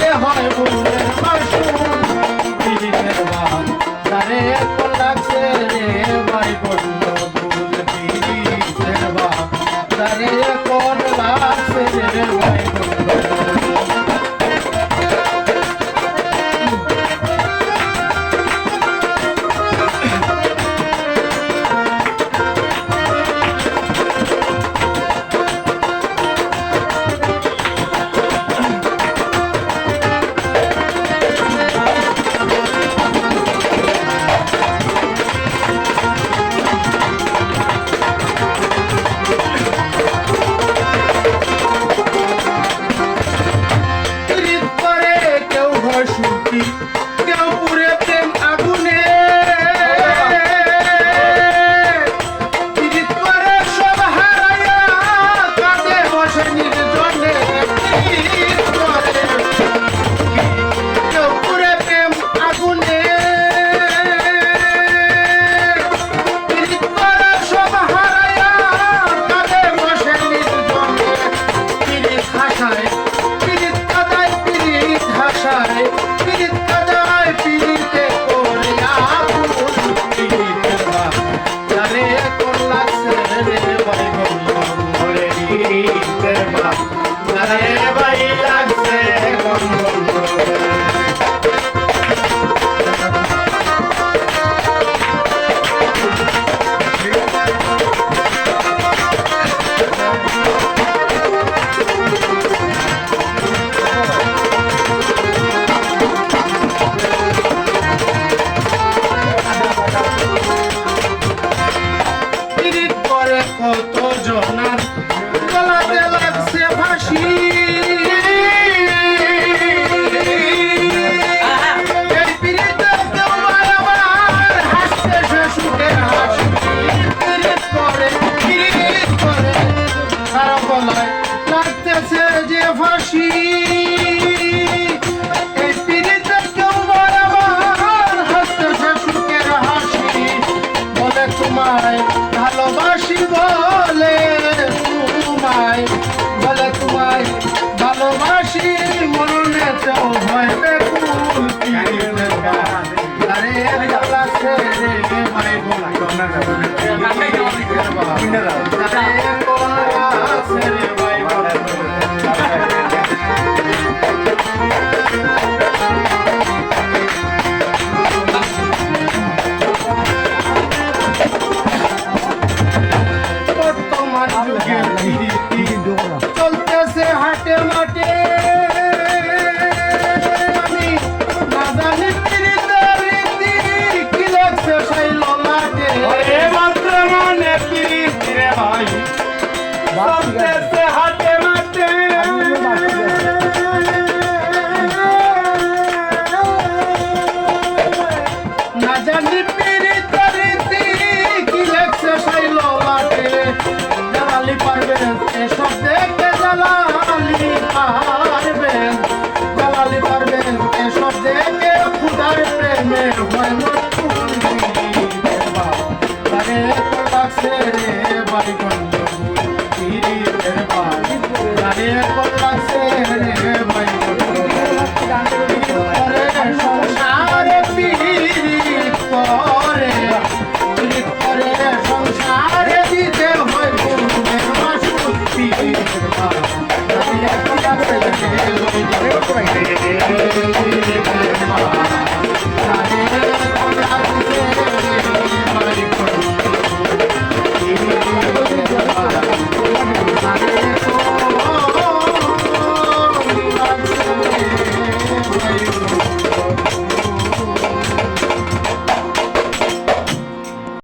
দিতে হয় ভুলের মাসুল পিরিতের বাপ তারে কোন লাগছে রে ভাই বন্ধু ভুল পিরিতের বাপ তারে কোন লাগছে রে ভাই বন্ধু কেউ পুরে প্রেম আগুনে পিরিত করে সব হারাইয়া কাঁদে বসে নির্জনে পিরিত করে কেউ পুরে প্রেম আগুনে পিরিত করে সব হারাইয়া কাঁদে বসে নির্জনে পিরিত হাসায় পিরিত কাদায় পিরিত হাসায় পিরিত কাদায় পিরিতে করে আগুন পিরিতের বাপ তারে কোন লাগছে রে ভাই বন্ধু মরে পিরিতের বাপ তারে ভাই লাগছে কোন বন্ধু কত জনার গলাতে লাগছে ফাঁসি এই পিরিতে কেউ বারবার হাসতেছে সুখের হাসি পিরিত করে কারো গলায় লাগতেছে যে ফাঁসি এই পিরিতে কেউ বারবার হাসতেছে সুখের হাসি বলে তোমায় ভালোবাসি বলে তোমায় ভালোবাসি মরণে চাও ভয় বেকুল পিরিতের বাপ আরে লাগছে রে ভাই বন্ধু পিরিতের বাপ আরে কোন লাগছে রে ভাই বন্ধু চলতেছে হাটে মাঠে আমি না জানি পিরিতের রীতি কি লাগছে সেই লাটে মাত্র মানে পিরিত রে ভাই চলতেছে হাটে মাঠে না জানি পিরিতের রীতি কি লাগছে সেই লাটে জালালি পারবেন এসব দেখতে জালালি পারবেন এসব দেখে খুদার প্রেমে হয় মরকুল পিরিতের বাপ তারে কোন লাগছে রে ভাই বন্ধু পিরিতের বাপ তারে কোন লাগছে রে ভাই বন্ধু সংসারে পিরিত করে সংসারে দিতে হয় বন্ধুদের মাসুল পিরিতের বাপ তারে কোন লাগছে রে ভাই বন্ধু